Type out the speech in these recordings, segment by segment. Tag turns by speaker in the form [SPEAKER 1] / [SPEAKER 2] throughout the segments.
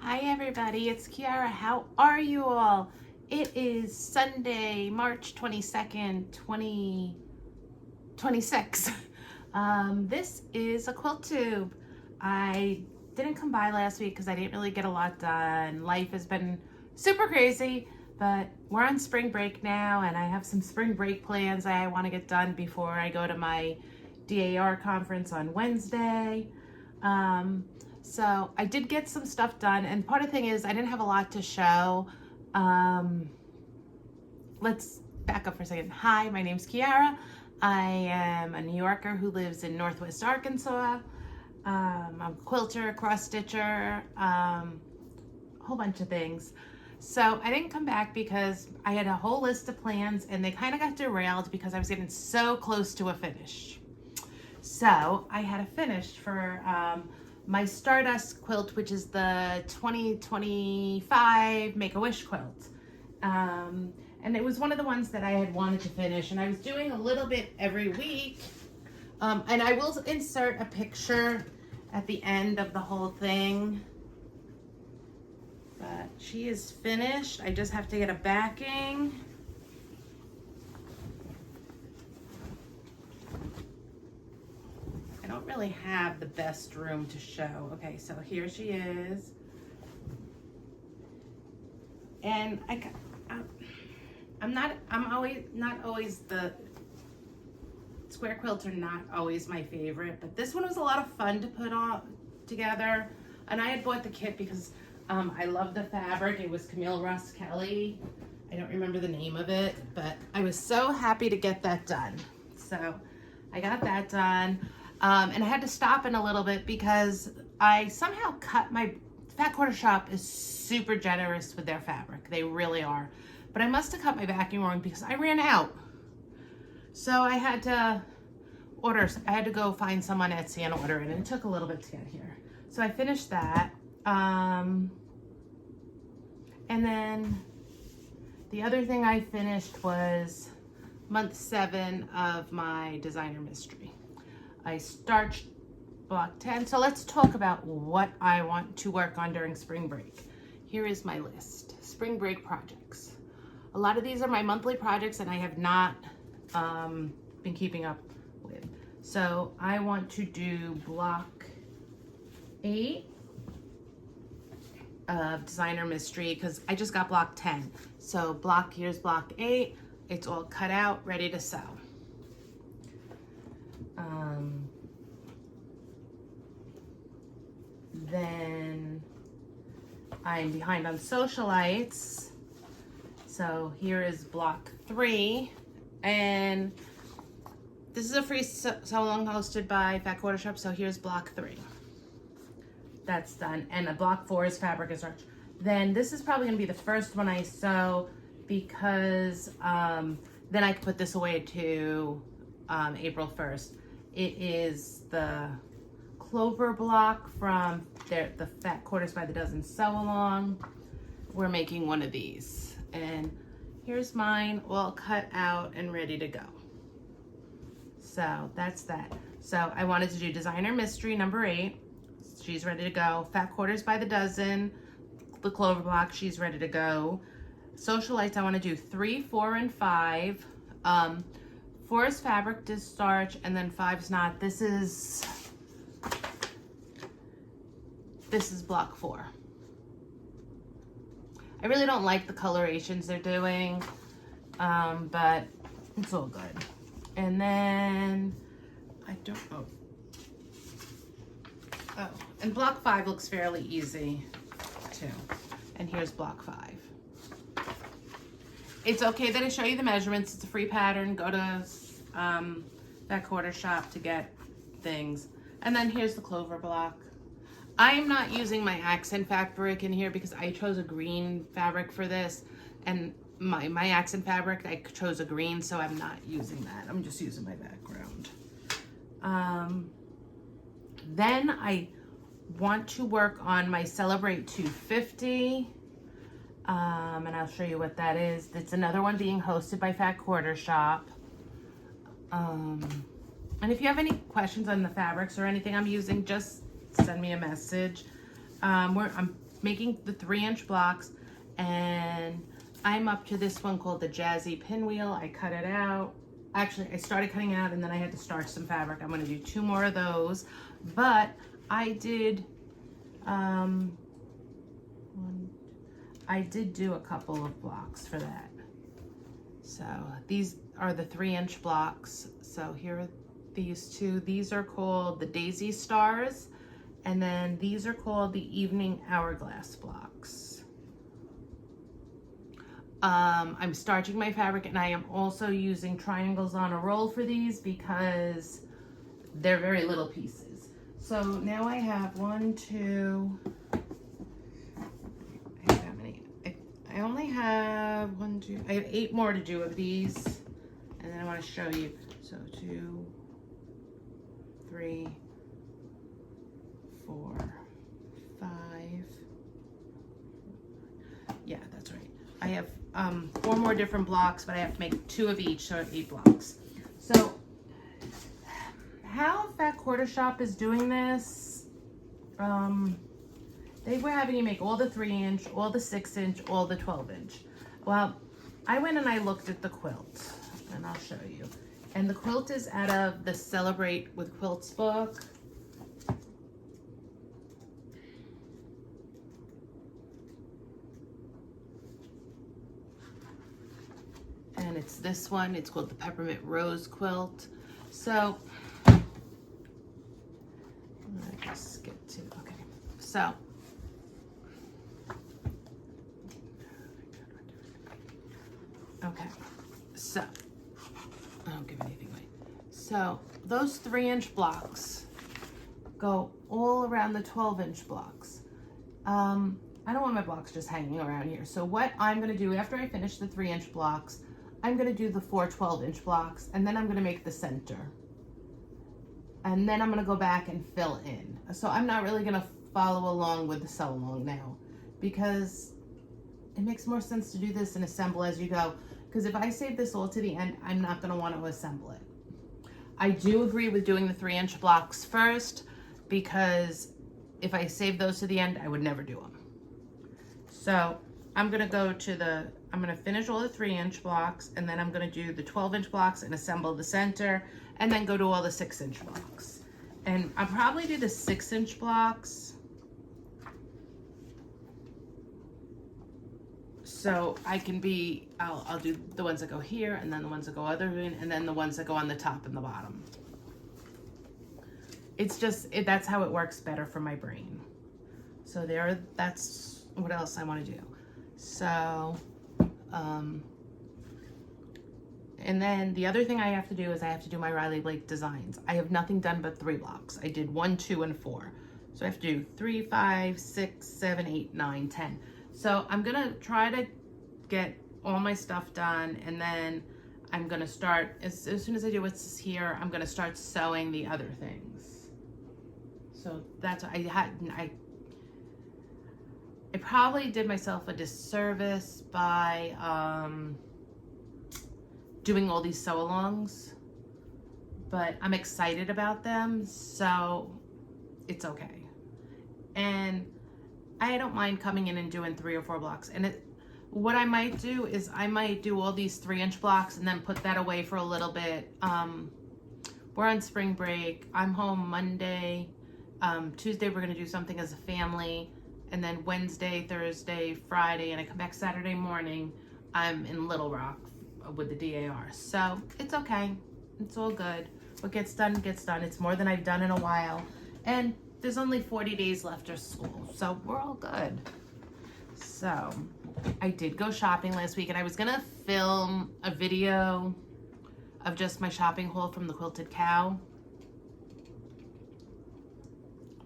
[SPEAKER 1] Hi everybody, it's Kiara. How are you all? It is Sunday, March 22nd, 2026. This is a quilt tube. I didn't come by last week because I didn't really get a lot done. Life has been super crazy, but we're on spring break now and I have some spring break plans I want to get done before I go to my DAR conference on Wednesday. So I did get some stuff done, and part of the thing is I didn't have a lot to show. Let's back up for a second. Hi, my name's Kiara. I am a New Yorker who lives in Northwest Arkansas. I'm a quilter, cross stitcher, a whole bunch of things. So I didn't come back because I had a whole list of plans and they kind of got derailed because I was getting so close to a finish. So I had a finish for my Stardust quilt, which is the 2025 Make-A-Wish quilt. And it was one of the ones that I had wanted to finish, and I was doing a little bit every week. And I will insert a picture at the end of the whole thing. But she is finished. I just have to get a backing. I don't really have the best room to show. Okay, so here she is. And I'm not always the square quilts are not always my favorite, but this one was a lot of fun to put on together. And I had bought the kit because I love the fabric. It was Camille Ross Kelly. I don't remember the name of it, but I was so happy to get that done. So I got that done. And I had to stop in a little bit because I somehow cut my Fat Quarter Shop is super generous with their fabric. They really are. But I must have cut my backing wrong because I ran out. So I had to go find some on Etsy and order it, and it took a little bit to get here. So I finished that. And then the other thing I finished was month 7 of my designer mystery. I starched block 10. So let's talk about what I want to work on during spring break. Here is my list. Spring break projects. A lot of these are my monthly projects and I have not been keeping up with. So I want to do block 8 of designer mystery because I just got block 10. So here's block 8. It's all cut out, ready to sew. Then I'm behind on socialites. So here is block 3. And this is a free sew-along hosted by Fat Quarter Shop. So here's block 3. That's done. And block 4 is fabric and starch. Then this is probably going to be the first one I sew because then I can put this away to April 1st. It is the Clover block from the Fat Quarters by the Dozen sew-along. We're making one of these. And here's mine all cut out and ready to go. So that's that. So I wanted to do designer mystery number 8. She's ready to go. Fat Quarters by the Dozen, the Clover block, she's ready to go. Socialites, I want to do 3, 4, and 5. 4 is fabric to starch, and then 5 is not. This is block 4. I really don't like the colorations they're doing, but it's all good. And then I don't know. Oh, and block 5 looks fairly easy too. And here's block 5. It's okay that I show you the measurements. It's a free pattern. Go to Fat Quarter Shop to get things. And then here's the Clover block. I am not using my accent fabric in here because I chose a green fabric for this. And my accent fabric, I chose a green, so I'm not using that. I'm just using my background. Then I want to work on my Celebrate 250. And I'll show you what that is. It's another one being hosted by Fat Quarter Shop. And if you have any questions on the fabrics or anything I'm using, just send me a message. I'm making the 3-inch blocks, and I'm up to this one called the Jazzy Pinwheel. I cut it out. Actually, I started cutting it out and then I had to starch some fabric. I'm gonna do 2 more of those, but I did do a couple of blocks for that. So these are the 3-inch blocks. So here are these 2. These are called the Daisy Stars, and then these are called the Evening Hourglass blocks. I'm starching my fabric, and I am also using triangles on a roll for these because they're very little pieces. So now I have 1, 2, I have that many. I only have 1, 2, I have 8 more to do of these, and then I want to show you. So 2, 3, 4, 5. Yeah, that's right. I have 4 more different blocks, but I have to make 2 of each, so I have 8 blocks. So how Fat Quarter Shop is doing this, they were having you make all the 3-inch, all the 6-inch, all the 12-inch. Well, I went and I looked at the quilt, and I'll show you. And the quilt is out of the Celebrate with Quilts book. And it's this one. It's called the Peppermint Rose Quilt. So, I just get to, okay. So, okay. So, I don't give anything away. So, those 3-inch blocks go all around the 12-inch blocks. I don't want my blocks just hanging around here. So what I'm gonna do after I finish the 3-inch blocks, I'm gonna do the 4 12-inch blocks, and then I'm gonna make the center. And then I'm gonna go back and fill in. So I'm not really gonna follow along with the sew along now, because it makes more sense to do this and assemble as you go. Because if I save this all to the end, I'm not gonna want to assemble it. I do agree with doing the 3-inch blocks first, because if I save those to the end, I would never do them. So I'm gonna go to I'm gonna finish all the 3-inch blocks, and then I'm gonna do the 12-inch blocks and assemble the center, and then go to all the 6-inch blocks. And I'll probably do the 6-inch blocks, so I can be, I'll do the ones that go here, and then the ones that go other way, and then the ones that go on the top and the bottom. It's just, that's how it works better for my brain. So that's what else I want to do. So, and then the other thing I have to do is I have to do my Riley Blake designs. I have nothing done but 3 blocks. I did 1, 2, and 4. So I have to do 3, 5, 6, 7, 8, 9, 10. So I'm gonna try to get all my stuff done, and then I'm gonna start, as soon as I do what's here, I'm gonna start sewing the other things. So that's what I probably did myself a disservice by doing all these sew-alongs, but I'm excited about them, so it's okay. And I don't mind coming in and doing 3 or 4 blocks. And what I might do is I might do all these 3-inch blocks and then put that away for a little bit. We're on spring break. I'm home Monday. Tuesday we're gonna do something as a family. And then Wednesday, Thursday, Friday, and I come back Saturday morning, I'm in Little Rock with the DAR. So it's okay. It's all good. What gets done, gets done. It's more than I've done in a while. And there's only 40 days left of school, so we're all good. So I did go shopping last week, and I was gonna film a video of just my shopping haul from the Quilted Cow.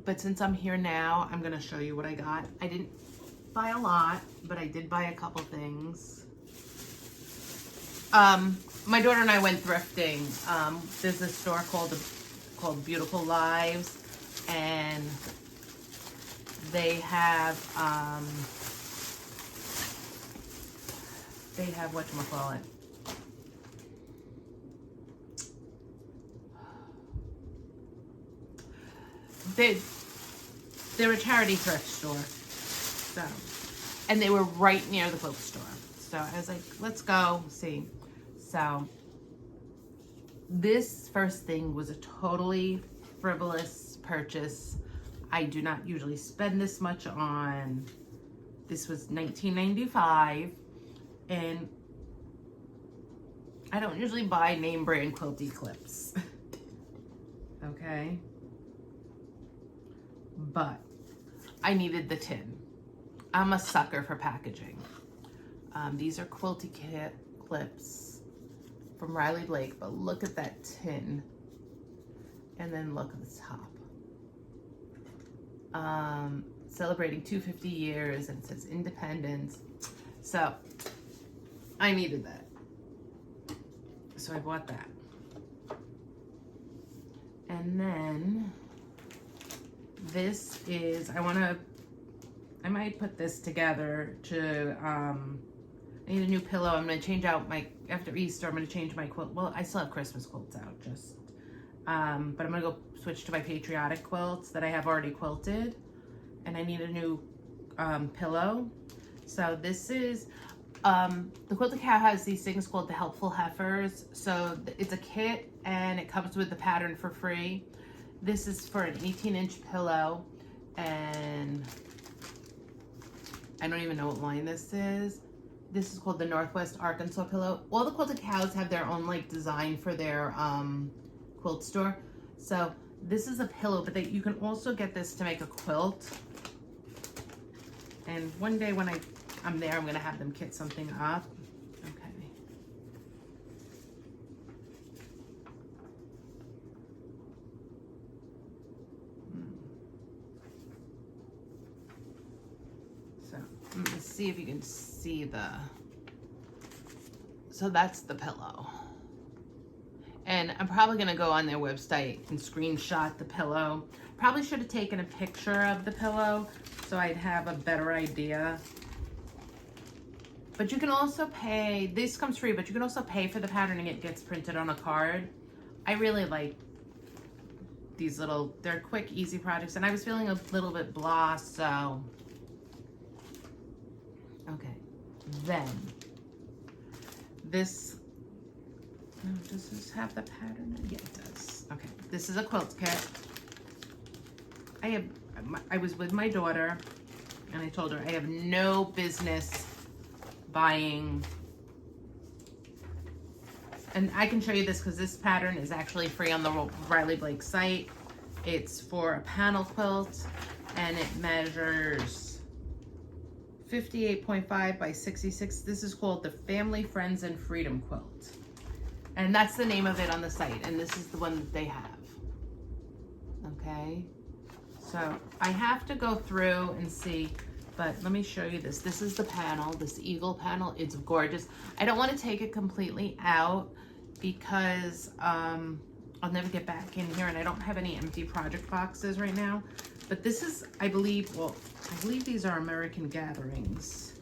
[SPEAKER 1] But since I'm here now, I'm gonna show you what I got. I didn't buy a lot, but I did buy a couple things. My daughter and I went thrifting. There's this store called Beautiful Lives, and they have whatchamacallit. They're a charity thrift store. So, and they were right near the quilt store. So I was like, let's go see. So this first thing was a totally frivolous purchase. I do not usually spend this much on. This was $19.95, and I don't usually buy name brand quilty clips. Okay, but I needed the tin. I'm a sucker for packaging. These are Quilty kit clips from Riley Blake, but look at that tin, and then look at the top. Celebrating 250 years, and it says independence. So I needed that, so I bought that. And then this is, I might put this together to, I need a new pillow. I'm going to change out after Easter, I'm going to change my quilt. Well, I still have Christmas quilts out, but I'm going to go switch to my patriotic quilts that I have already quilted. And I need a new pillow. So this is, the Quilted Cow has these things called the Helpful Heifers. So it's a kit and it comes with the pattern for free. This is for an 18-inch pillow, and I don't even know what line this is. This is called the Northwest Arkansas pillow. All the Quilted Cows have their own design for their quilt store. So this is a pillow, but you can also get this to make a quilt. And one day when I'm there, I'm gonna have them kit something up. Okay. So let's see if you can see so that's the pillow. And I'm probably gonna go on their website and screenshot the pillow. Probably should have taken a picture of the pillow so I'd have a better idea. But you can also pay, this comes free, but you can also pay for the pattern and it gets printed on a card. I really like these they're quick, easy projects, and I was feeling a little bit blah, so. Okay, then this, does this have the pattern? Yeah, it does. Okay, this is a quilt kit. I was with my daughter and I told her I have no business buying, and I can show you this because this pattern is actually free on the Riley Blake site. It's for a panel quilt and it measures 58.5 by 66. This is called the Family, Friends, and Freedom Quilt. And that's the name of it on the site. And this is the one that they have. Okay. So I have to go through and see, but let me show you this. This is the panel, this eagle panel. It's gorgeous. I don't want to take it completely out because I'll never get back in here and I don't have any empty project boxes right now. But this is, I believe these are American Gatherings.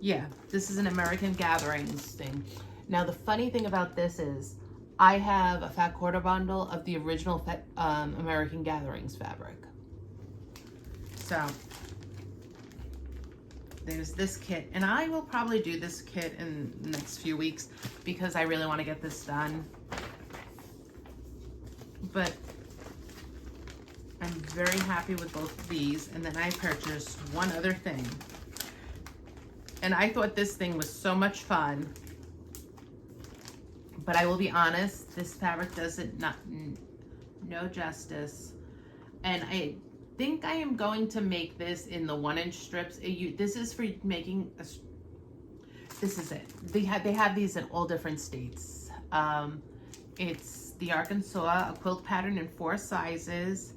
[SPEAKER 1] Yeah, this is an American Gatherings thing. Now the funny thing about this is I have a fat quarter bundle of the original American Gatherings fabric. So there's this kit, and I will probably do this kit in the next few weeks because I really want to get this done. But I'm very happy with both of these. And then I purchased one other thing, and I thought this thing was so much fun. But I will be honest, this fabric does it no justice. And I think I am going to make this in the 1-inch strips. This is for making this is it. They have these in all different states. It's the Arkansas, a quilt pattern in 4 sizes.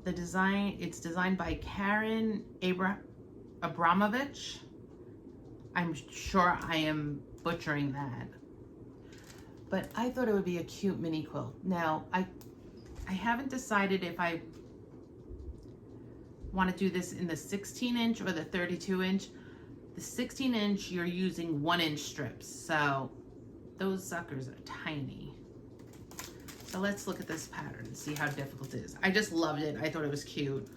[SPEAKER 1] It's designed by Karen Abramovich. I'm sure I am butchering that. But I thought it would be a cute mini quilt. Now, I haven't decided if I want to do this in the 16-inch or the 32-inch. The 16-inch, you're using 1-inch strips. So those suckers are tiny. So let's look at this pattern and see how difficult it is. I just loved it. I thought it was cute.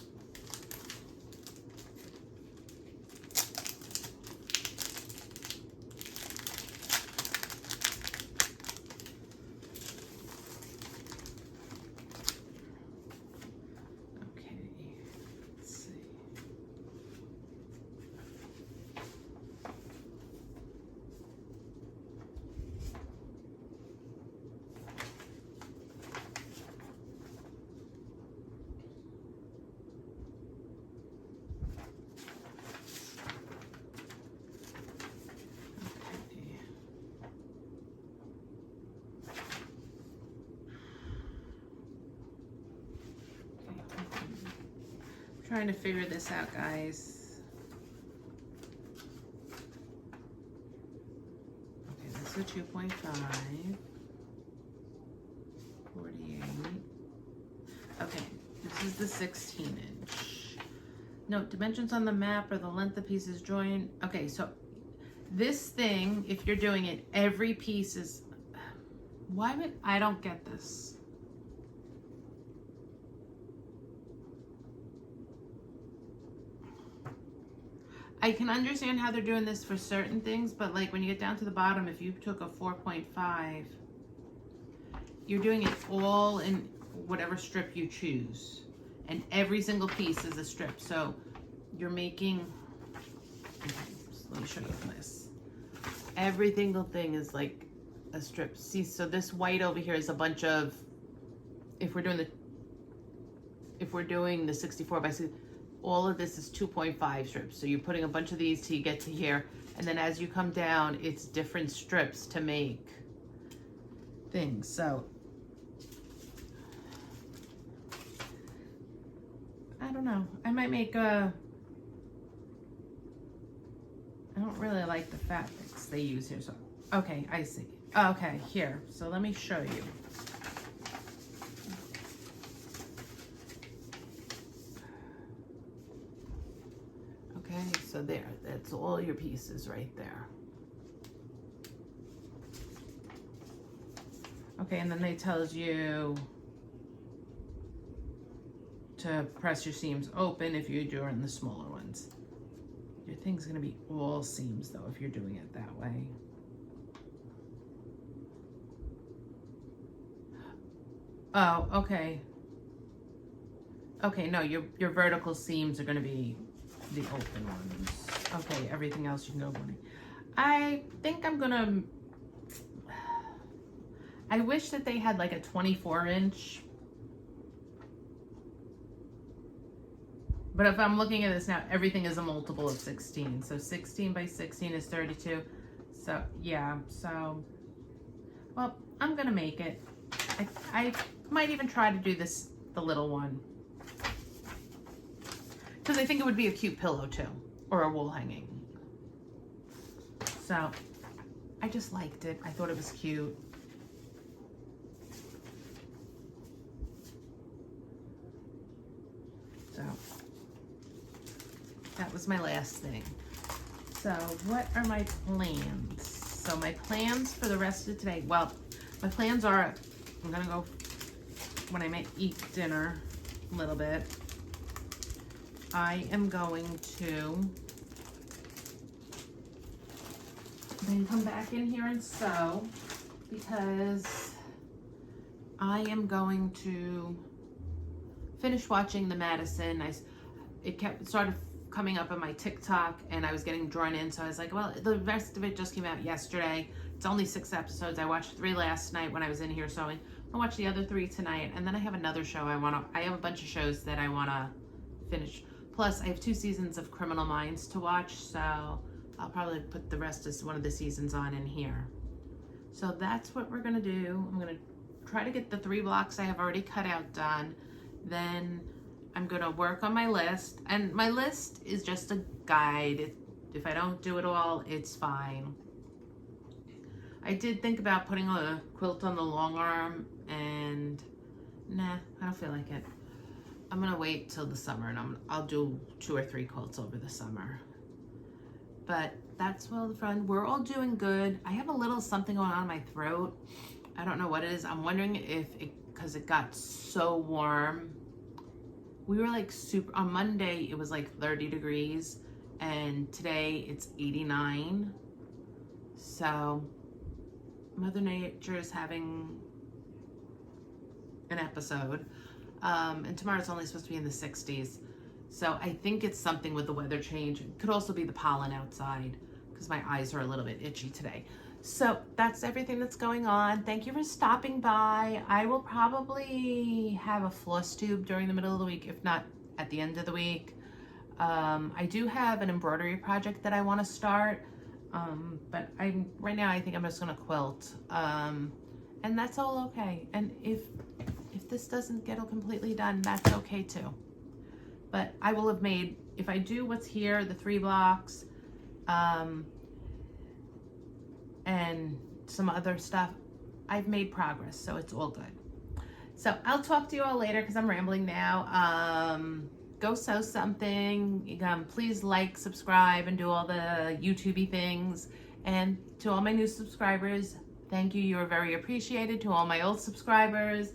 [SPEAKER 1] trying to figure this out, guys. Okay, that's a 2.5. 48. Okay, this is the 16 inch. Note, dimensions on the map or the length of pieces joined. Okay, so this thing, if you're doing it, every piece is, why would, I don't get this. I can understand how they're doing this for certain things, but like when you get down to the bottom, if you took a 4.5, you're doing it all in whatever strip you choose. And every single piece is a strip. So you're making, okay, let me show you this. Every single thing is like a strip. See, so this white over here is a bunch of, if we're doing the 64 by 60, all of this is 2.5 strips. So you're putting a bunch of these till you get to here. And then as you come down, it's different strips to make things. So I don't know. I might make a, I don't really like the fabrics they use here. So, okay, I see. Okay, here. So let me show you. Okay, so there, that's all your pieces right there. Okay, and then they tells you to press your seams open if you're doing the smaller ones. Your thing's gonna be all seams though if you're doing it that way. Oh, okay. Okay, no, your vertical seams are gonna be the open ones. Okay, everything else you can go running. I think I'm gonna, I wish that they had like a 24 inch. But if I'm looking at this now, everything is a multiple of 16. So 16 by 16 is 32. So yeah, so, well, I'm gonna make it. I might even try to do this, the little one. Because I think it would be a cute pillow too, or a wall hanging. So I just liked it. I thought it was cute. So that was my last thing. So what are my plans? So my plans for the rest of today, well, my plans are, I'm gonna go, when I eat dinner a little bit, I am going to then come back in here and sew, because I am going to finish watching the Madison. It started coming up on my TikTok and I was getting drawn in, so I was like, well, the rest of it just came out yesterday. It's only 6 episodes. I watched 3 last night when I was in here sewing. I'll watch the other 3 tonight, and then I have another show I have a bunch of shows that I want to finish. Plus, I have 2 seasons of Criminal Minds to watch, so I'll probably put the rest of one of the seasons on in here. So that's what we're gonna do. I'm gonna try to get the 3 blocks I have already cut out done. Then I'm gonna work on my list, and my list is just a guide. If I don't do it all, it's fine. I did think about putting a quilt on the long arm, and nah, I don't feel like it. I'm gonna wait till the summer, and I'll do 2 or 3 quilts over the summer. But that's well fun. We're all doing good. I have a little something going on in my throat. I don't know what it is. I'm wondering if because it got so warm. We were like on Monday it was like 30 degrees, and today it's 89. So Mother Nature is having an episode. And tomorrow it's only supposed to be in the 60s. So I think it's something with the weather change. It could also be the pollen outside, because my eyes are a little bit itchy today. So that's everything that's going on. Thank you for stopping by. I will probably have a floss tube during the middle of the week, if not at the end of the week. I do have an embroidery project that I want to start, but right now I think I'm just going to quilt, and that's all okay. And if this doesn't get completely done, that's okay too. but I will have made, if I do what's here, the 3 blocks, and some other stuff, I've made progress, so it's all good. So I'll talk to you all later because I'm rambling now. Go sew something. Please like, subscribe, and do all the YouTubey things. And to all my new subscribers, thank you. You are very appreciated. To all my old subscribers,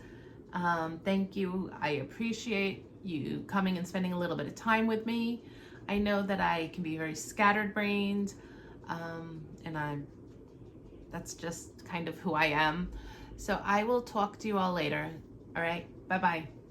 [SPEAKER 1] thank you. I appreciate you coming and spending a little bit of time with me. I know that I can be very scatterbrained, and that's just kind of who I am. So I will talk to you all later. All right, bye-bye.